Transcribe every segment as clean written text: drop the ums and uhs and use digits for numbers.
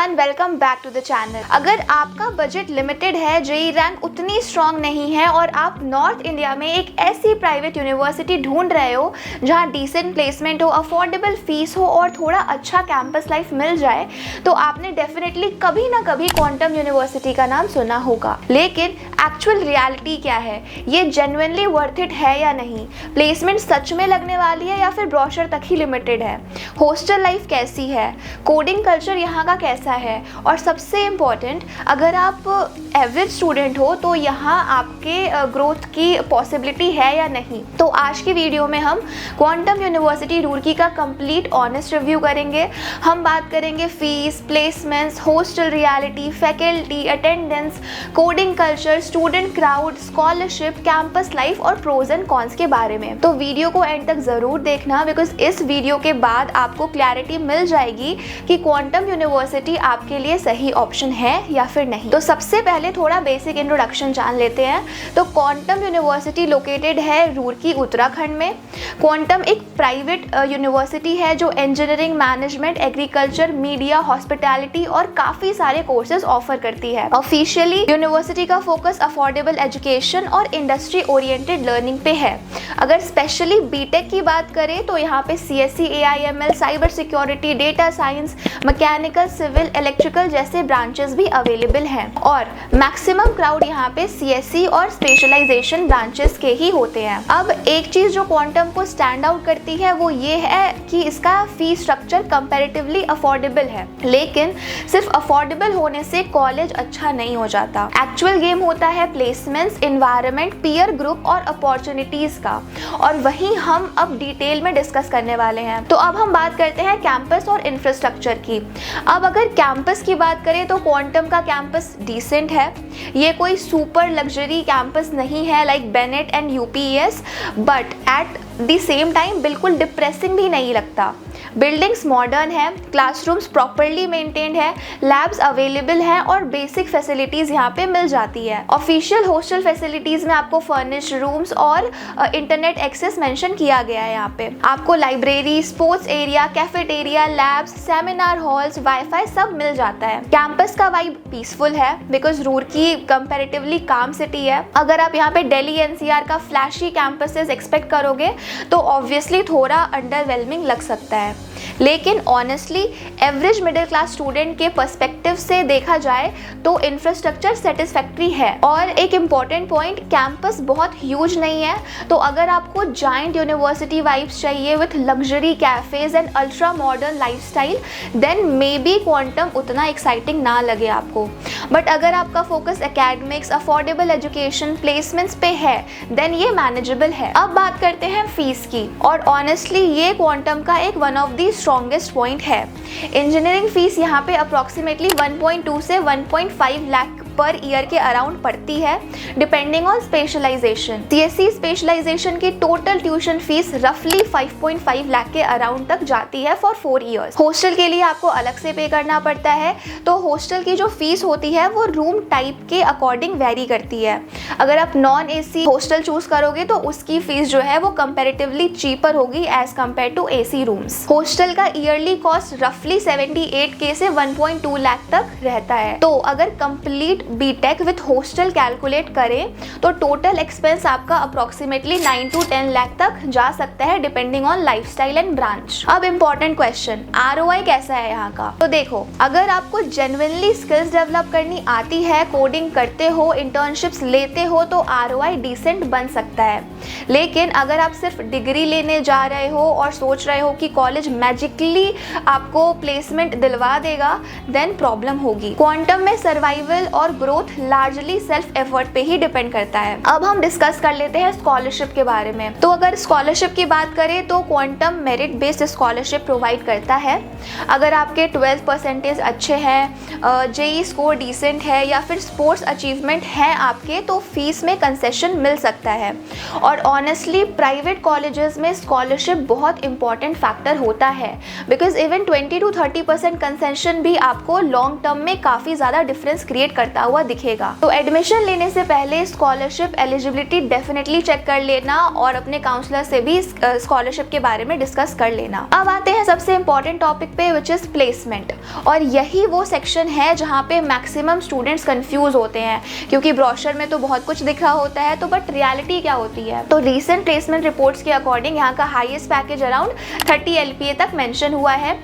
Everyone, welcome back to the channel. अगर आपका budget limited है, जेई रैंक उतनी स्ट्रांग नहीं है और आप नॉर्थ इंडिया में एक ऐसी प्राइवेट यूनिवर्सिटी ढूंढ रहे हो जहां डिसेंट प्लेसमेंट हो, अफोर्डेबल फीस हो और थोड़ा अच्छा कैंपस लाइफ मिल जाए, तो आपने डेफिनेटली कभी ना कभी क्वांटम यूनिवर्सिटी का नाम सुना होगा। लेकिन एक्चुअल रियलिटी क्या है, ये जेन्युइनली वर्थ इट है या नहीं, प्लेसमेंट सच में लगने वाली है या फिर ब्रोशर तक ही लिमिटेड है, हॉस्टल लाइफ कैसी है, कोडिंग कल्चर यहाँ का कैसा है, और सबसे इम्पॉर्टेंट, अगर आप एवरेज स्टूडेंट हो तो यहाँ आपके ग्रोथ की पॉसिबिलिटी है या नहीं। तो आज की वीडियो में हम क्वांटम यूनिवर्सिटी रुड़की का कंप्लीट ऑनेस्ट रिव्यू करेंगे। हम बात करेंगे fees, placements, hostel reality, faculty, attendance, coding culture, student crowd, scholarship, campus life और प्रोज एंड कॉन्स के बारे में। तो वीडियो को एंड तक ज़रूर देखना, बिकॉज इस वीडियो के बाद आपको क्लैरिटी मिल जाएगी कि क्वांटम यूनिवर्सिटी आपके लिए सही ऑप्शन है या फिर नहीं। तो सबसे पहले थोड़ा बेसिक इंट्रोडक्शन जान लेते हैं। तो क्वांटम यूनिवर्सिटी लोकेटेड है रुड़की, उत्तराखंड में। क्वांटम एक प्राइवेट यूनिवर्सिटी है जो engineering, management, agriculture, media, hospitality और काफ़ी सारे कोर्सेज ऑफर करती है। ऑफिशियली यूनिवर्सिटी का फोकस अफोर्डेबल एजुकेशन और इंडस्ट्री ओरिएंटेड लर्निंग पे है। अगर स्पेशली बीटेक की बात करें तो यहाँ पे CSE, AIML, cyber security, data science, mechanical, civil, electrical जैसे ब्रांचेस भी अवेलेबल हैं और मैक्सिमम क्राउड यहाँ पे CSE और स्पेशलाइजेशन ब्रांचेस के ही होते हैं। अब एक चीज़ जो क्वांटम को स्टैंड आउट करती है वो ये है कि इसका फी स्ट्रक्चर कंपैरेटिवली अफोर्डेबल है। लेकिन सिर्फ अफोर्डेबल होने से कॉलेज अच्छा नहीं हो जाता। एक्चुअल गेम होता है प्लेसमेंट्स, एनवायरनमेंट, पीयर ग्रुप और अपॉर्चुनिटीज का, और वही हम अब डिटेल में डिस्कस करने वाले हैं। तो अब हम बात करते हैं कैंपस और इंफ्रास्ट्रक्चर की। अब अगर कैंपस की बात करें तो क्वांटम का कैंपस डिसेंट है। ये कोई सुपर लग्जरी कैंपस नहीं है like Bennett and UPES, but at the same time बिल्कुल डिप्रेसिंग भी नहीं लगता। बिल्डिंग्स मॉडर्न है, क्लासरूम्स प्रॉपरली मेंटेन्ड है, लैब्स अवेलेबल हैं और बेसिक फैसिलिटीज़ यहाँ पे मिल जाती है। ऑफिशियल हॉस्टल फैसिलिटीज़ में आपको फर्निश्ड रूम्स और इंटरनेट एक्सेस मेंशन किया गया है। यहाँ पे आपको library, sports area, cafeteria, labs, seminar halls, wifi सब मिल जाता है। कैंपस का वाइब पीसफुल है बिकॉज रुड़की कंपैरेटिवली काम सिटी है। अगर आप यहाँ पे दिल्ली NCR का फ्लैशी कैंपसेस एक्सपेक्ट करोगे तो ऑब्वियसली थोड़ा अंडरवेलमिंग लग सकता है। लेकिन honestly average middle class student के पर्सपेक्टिव से देखा जाए तो इंफ्रास्ट्रक्चर सेटिस्फैक्ट्री है। और एक इम्पॉर्टेंट पॉइंट, कैंपस बहुत ह्यूज नहीं है, तो अगर आपको जाइंट यूनिवर्सिटी वाइब्स चाहिए with luxury cafes and ultra modern lifestyle, then may be Quantum उतना एक्साइटिंग ना लगे आपको। बट अगर आपका focus academics, affordable education, placements पे है, देन ये मैनेजेबल है। अब बात करते हैं फीस की, और ऑनेस्टली ये क्वांटम का एक one of the strongest point है। इंजीनियरिंग फीस यहाँ पे अप्रॉक्सीमेटली 1.2 से 1.5 लाख पर ईयर के अराउंड पड़ती है, depending on specialization. CSE specialization की टोटल ट्यूशन फीस रफली 5.5 लाख के अराउंड तक जाती है फॉर 4 ईयर्स। हॉस्टल के लिए आपको अलग से पे करना पड़ता है, तो हॉस्टल की जो फीस होती है वो रूम टाइप के अकॉर्डिंग वेरी करती है। अगर आप नॉन AC हॉस्टल चूज करोगे तो उसकी फीस जो है वो कंपेरेटिवली चीपर होगी as compare to AC rooms. Hostel का ईयरली कॉस्ट रफली 78K से 1.2 लाख तक रहता है। तो अगर complete BTech with hostel calculate करें तो टोटल एक्सपेंस आपका अप्रोक्सीमेटली 9 to 10 लाख तक जा सकता है, depending on lifestyle and branch. अब इंपॉर्टेंट क्वेश्चन, ROI कैसा है यहाँ का? तो देखो, अगर आपको जेन्युइनली स्किल्स डेवलप करनी आती है, कोडिंग करते हो, इंटर्नशिप्स लेते हो, तो ROI डिसेंट बन सकता है। लेकिन अगर आप सिर्फ डिग्री लेने जा रहे हो और सोच रहे हो कि कॉलेज मैजिकली आपको प्लेसमेंट दिलवा देगा, देन प्रॉब्लम होगी। क्वांटम में सर्वाइवल और ग्रोथ लार्जली सेल्फ एफर्ट पे ही डिपेंड करता है। अब हम डिस्कस कर लेते हैं स्कॉलरशिप के बारे में। तो अगर स्कॉलरशिप की बात करें तो quantum merit based scholarship provide करता है। अगर आपके 12% अच्छे हैं, जेई स्कोर डिसेंट है या फिर स्पोर्ट्स अचीवमेंट है आपके, तो फीस में कंसेशन मिल सकता है। और ऑनेस्टली प्राइवेट कॉलेजेस में स्कॉलरशिप बहुत इंपॉर्टेंट फैक्टर होता है, बिकॉज इवन 20 to 30% कंसेशन भी आपको लॉन्ग टर्म में काफ़ी ज़्यादा डिफरेंस क्रिएट करता बढ़ता हुआ दिखेगा। तो एडमिशन लेने से पहले स्कॉलरशिप एलिजिबिलिटी डेफिनेटली चेक कर लेना और अपने काउंसलर से भी स्कॉलरशिप के बारे में डिस्कस कर लेना। अब आते हैं सबसे इंपॉर्टेंट टॉपिक पे, विच इज प्लेसमेंट। और यही वो सेक्शन है जहाँ पे मैक्सिमम स्टूडेंट्स कंफ्यूज होते हैं, क्योंकि ब्रोशर में तो बहुत कुछ दिख रहा होता है, तो बट रियलिटी क्या होती है। तो रीसेंट प्लेसमेंट रिपोर्ट्स के अकॉर्डिंग यहाँ का हाईएस्ट पैकेज अराउंड 30 LPA तक मेंशन हुआ है।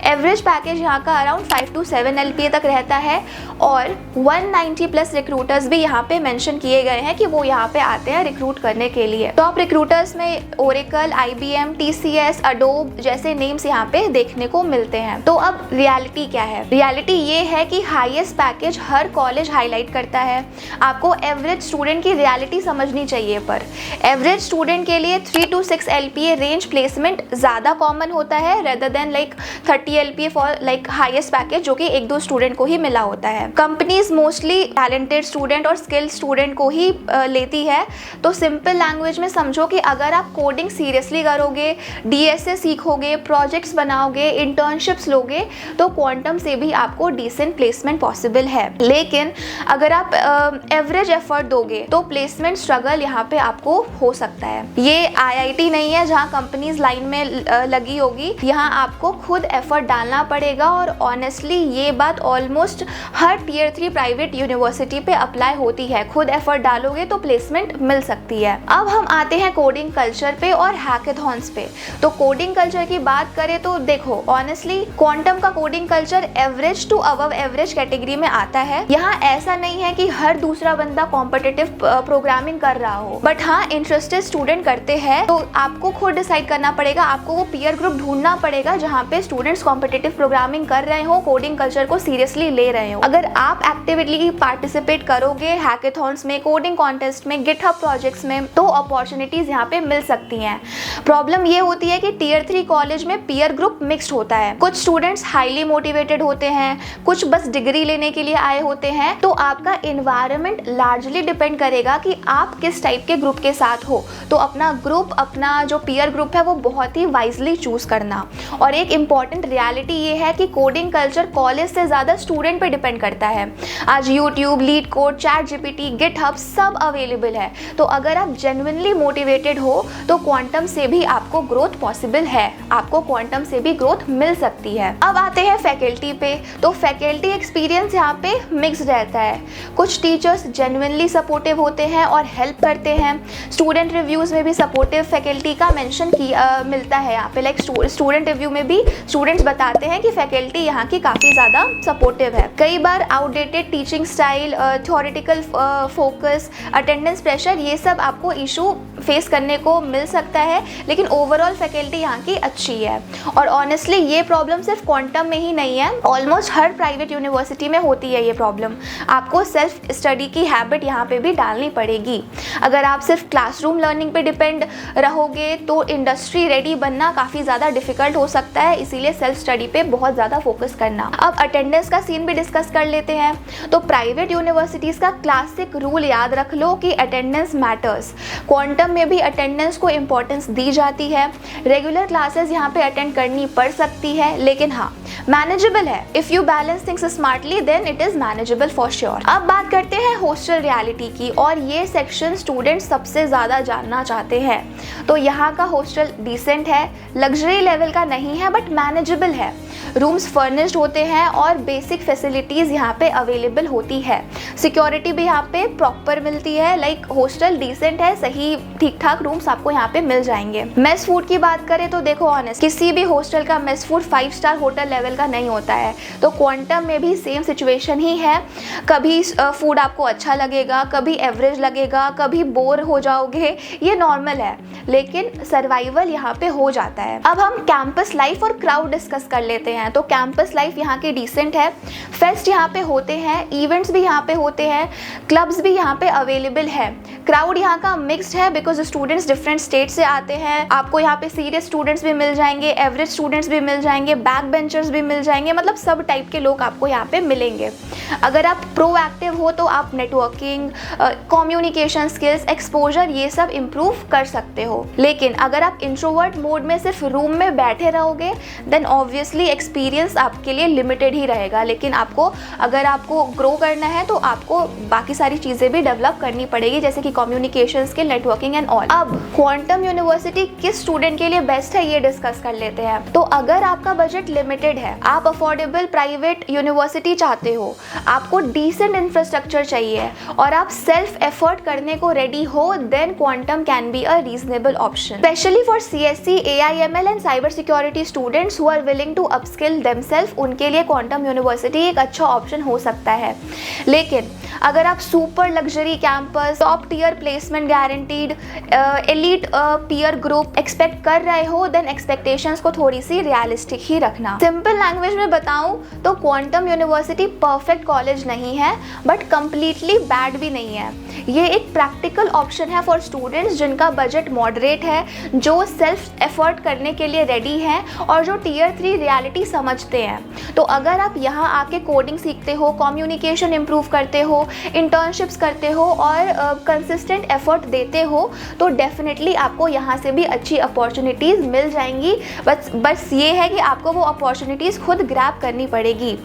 एवरेज पैकेज यहाँ का अराउंड 5 to 7 LPA तक रहता है और 190 प्लस रिक्रूटर्स भी यहाँ पे मेंशन किए गए हैं कि वो यहाँ पे आते हैं रिक्रूट करने के लिए। टॉप रिक्रूटर्स में ओरेकल, IBM, TCS, अडोब जैसे नेम्स यहाँ पे देखने को मिलते हैं। तो अब रियलिटी क्या है? रियलिटी ये है कि हाईएस्ट पैकेज हर कॉलेज हाईलाइट करता है। आपको एवरेज स्टूडेंट की रियलिटी समझनी चाहिए, पर एवरेज स्टूडेंट के लिए 3 to 6 LPA रेंज प्लेसमेंट ज़्यादा कॉमन होता है rather than like 30 LPA for like highest package जो कि 1-2 स्टूडेंट को ही मिला होता है। कंपनीज मोस्टली टैलेंटेड स्टूडेंट और स्किल्ड स्टूडेंट को ही लेती है। तो सिंपल लैंग्वेज में समझो कि अगर आप कोडिंग सीरियसली करोगे, DSA सीखोगे, प्रोजेक्ट्स बनाओगे, इंटर्नशिप्स लोगे, तो क्वांटम से भी आपको डिसेंट प्लेसमेंट पॉसिबल है। लेकिन अगर आप एवरेज एफर्ट दोगे तो प्लेसमेंट स्ट्रगल यहाँ पे आपको हो सकता है। ये IIT नहीं है जहाँ कंपनीज लाइन में लगी होगी, यहाँ आपको खुद एफर्ट डालना पड़ेगा। और ऑनेस्टली ये बात ऑलमोस्ट हर Tier 3 प्राइवेट यूनिवर्सिटी पे अप्लाई होती है। खुद एफर्ट डालोगे तो प्लेसमेंट मिल सकती है। अब हम आते हैं कोडिंग कल्चर पे और हैकेथॉन्स पे। तो कोडिंग कल्चर की बात करें तो देखो ऑनेस्टली क्वांटम का coding culture average to above average category में आता है। यहाँ ऐसा नहीं है कि हर दूसरा बंदा कॉम्पिटिटिव प्रोग्रामिंग कर रहा हो, बट हाँ इंटरेस्टेड स्टूडेंट करते हैं। तो आपको खुद डिसाइड करना पड़ेगा, आपको वो पीयर ग्रुप ढूंढना पड़ेगा जहाँ पे स्टूडेंट्स कॉम्पिटिटिव प्रोग्रामिंग कर रहे हो, कोडिंग कल्चर को सीरियसली ले रहे हो। अगर आप एक्टिवली पार्टिसिपेट करोगे हैकेथॉन्स में, कोडिंग कॉन्टेस्ट में, गिटहब प्रोजेक्ट्स में, तो अपॉर्चुनिटीज यहाँ पे मिल सकती हैं। प्रॉब्लम ये होती है कि Tier 3 कॉलेज में पीयर ग्रुप मिक्स्ड होता है। कुछ स्टूडेंट्स हाईली मोटिवेटेड होते हैं, कुछ बस डिग्री लेने के लिए आए होते हैं। तो आपका इन्वायरमेंट लार्जली डिपेंड करेगा कि आप किस टाइप के ग्रुप के साथ हो। तो अपना ग्रुप, अपना जो पीयर ग्रुप है वो बहुत ही वाइजली चूज करना। और एक इम्पॉर्टेंट रियलिटी ये है कि कोडिंग कल्चर कॉलेज से ज़्यादा स्टूडेंट पे डिपेंड करता है। आज YouTube, leet code, ChatGPT, GitHub सब अवेलेबल है। तो अगर आप जेन्युइनली मोटिवेटेड हो तो क्वांटम से भी आपको ग्रोथ पॉसिबल है, आपको क्वांटम से भी ग्रोथ मिल सकती है। अब आते हैं फैकल्टी पे। तो फैकल्टी एक्सपीरियंस यहाँ पे मिक्स्ड रहता है। कुछ टीचर्स जेन्युइनली सपोर्टिव होते हैं और हेल्प करते हैं। स्टूडेंट रिव्यूज़ में भी सपोर्टिव फैकल्टी का मेंशन मिलता है यहाँ पे। लाइक स्टूडेंट रिव्यू में भी स्टूडेंट्स बताते हैं कि फैकल्टी यहाँ की काफ़ी ज़्यादा सपोर्टिव है। कई बार outdated teaching style, theoretical focus, attendance pressure, ये सब आपको इशू फेस करने को मिल सकता है, लेकिन ओवरऑल फैकल्टी यहाँ की अच्छी है। और ऑनेस्टली ये प्रॉब्लम सिर्फ क्वांटम में ही नहीं है, ऑलमोस्ट हर प्राइवेट यूनिवर्सिटी में होती है ये प्रॉब्लम। आपको सेल्फ स्टडी की हैबिट यहाँ पे भी डालनी पड़ेगी। अगर आप सिर्फ क्लासरूम लर्निंग पे डिपेंड रहोगे तो इंडस्ट्री रेडी बनना काफ़ी ज़्यादा डिफिकल्ट हो सकता है, इसीलिए सेल्फ स्टडी पे बहुत ज़्यादा फोकस करना। अब अटेंडेंस का सीन भी डिस्कस कर लेते हैं। तो प्राइवेट यूनिवर्सिटीज़ का क्लासिक रूल याद रख लो कि अटेंडेंस मैटर्स। क्वांटम में भी अटेंडेंस को इम्पोर्टेंस दी जाती है। रेगुलर क्लासेस यहाँ पे अटेंड करनी पड़ सकती है, लेकिन हाँ मैनेजेबल है। If you balance things smartly then it is manageable for sure. अब बात करते हैं हॉस्टल रियलिटी की, और ये सेक्शन स्टूडेंट्स सबसे ज़्यादा जानना चाहते हैं। तो यहाँ का हॉस्टल डिसेंट है, लग्जरी लेवल का नहीं है बट मैनेजेबल है। रूम्स फर्निश्ड होते हैं और बेसिक फैसिलिटीज़ यहाँ पे अवेलेबल होती है। सिक्योरिटी भी यहाँ पे प्रॉपर मिलती है। लाइक हॉस्टल डिसेंट है, सही ठीक ठाक रूम्स आपको यहाँ पे मिल जाएंगे। मेस फूड की बात करें तो देखो ऑनेस्ट, किसी भी हॉस्टल का mess food 5 star hotel level का नहीं होता है। तो क्वांटम में भी सेम सिचुएशन ही है। कभी फूड आपको अच्छा लगेगा, कभी एवरेज लगेगा, कभी बोर हो जाओगे, ये नॉर्मल है, लेकिन सर्वाइवल यहाँ पे हो जाता है। अब हम कैंपस लाइफ और क्राउड डिस्कस कर लेते हैं। तो कैंपस लाइफ यहाँ की डिसेंट है। फेस्ट यहाँ पे होते हैं, इवेंट्स भी यहाँ पे होते हैं, क्लब्स भी यहाँ पे अवेलेबल है। क्राउड यहाँ का मिक्स्ड है बिकॉज स्टूडेंट्स डिफरेंट स्टेट से आते हैं। आपको यहाँ पे सीरियस स्टूडेंट्स भी मिल जाएंगे, एवरेज स्टूडेंट्स भी मिल जाएंगे, बैक बेंचर्स भी मिल जाएंगे, मतलब सब टाइप के लोग आपको यहाँ पे मिलेंगे। अगर आप प्रोएक्टिव हो तो आप नेटवर्किंग, कम्युनिकेशन स्किल्स, एक्सपोजर ये सब इम्प्रूव कर सकते हो। लेकिन अगर आप इंट्रोवर्ट मोड में सिर्फ रूम में बैठे रहोगे देन ऑब्वियसली एक्सपीरियंस आपके लिए लिमिटेड ही रहेगा, लेकिन अगर आपको ग्रो करना है तो आपको बाकी सारी चीज़ें भी डेवलप करनी पड़ेगी, जैसे कि communication skill, networking and all. अब क्वांटम यूनिवर्सिटी किस स्टूडेंट के लिए बेस्ट है ये डिस्कस कर लेते हैं। तो अगर आपका बजट लिमिटेड है, आप अफोर्डेबल प्राइवेट यूनिवर्सिटी चाहते हो, आपको डिसेंट इंफ्रास्ट्रक्चर चाहिए और आप सेल्फ एफर्ट करने को रेडी हो, then Quantum can be a reasonable option, specially for CSC, AIML and cyber security students who are willing to upskill themselves. उनके लिए क्वांटम यूनिवर्सिटी एक अच्छा ऑप्शन हो सकता है। लेकिन अगर आप super luxury campus, top tier placement guaranteed, elite peer group expect कर रहे हो, देन एक्सपेक्टेशंस को थोड़ी सी रियलिस्टिक ही रखना। सिंपल लैंग्वेज में बताऊं तो क्वांटम यूनिवर्सिटी परफेक्ट कॉलेज नहीं है, बट कंप्लीटली बैड भी नहीं है। ये एक प्रैक्टिकल ऑप्शन है फॉर स्टूडेंट्स जिनका बजट मॉडरेट है, जो सेल्फ एफर्ट करने के लिए रेडी हैं और जो टियर 3 रियलिटी समझते हैं। तो अगर आप यहाँ आके कोडिंग सीखते हो, कम्युनिकेशन इम्प्रूव करते हो, इंटर्नशिप्स करते हो और कंसिस्टेंट एफर्ट देते हो, तो डेफिनेटली आपको यहाँ से भी अच्छी अपॉर्चुनिटीज़ मिल जाएंगी। बस ये है कि आपको वो अपॉर्चुनिटीज़ खुद ग्रैब करनी पड़ेगी।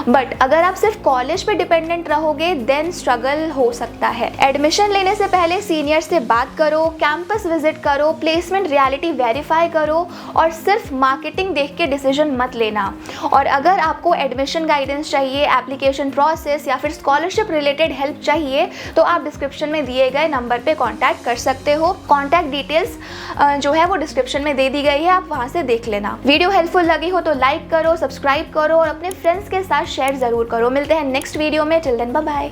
बट अगर आप सिर्फ कॉलेज पे डिपेंडेंट रहोगे, देन स्ट्रगल हो सकता है। एडमिशन लेने से पहले सीनियर से बात करो, कैंपस विजिट करो, प्लेसमेंट रियलिटी वेरीफाई करो और सिर्फ मार्केटिंग देख के डिसीजन मत लेना। और अगर आपको एडमिशन गाइडेंस चाहिए, एप्लीकेशन प्रोसेस या फिर स्कॉलरशिप रिलेटेड हेल्प चाहिए, तो आप डिस्क्रिप्शन में दिए गए नंबर पे कांटेक्ट कर सकते हो। कांटेक्ट डिटेल्स जो है वो डिस्क्रिप्शन में दे दी गई है, आप वहाँ से देख लेना। वीडियो हेल्पफुल लगी हो तो लाइक करो, सब्सक्राइब करो और अपने फ्रेंड्स के साथ शेयर ज़रूर करो। मिलते हैं नेक्स्ट वीडियो में, टिल देन बाय बाय।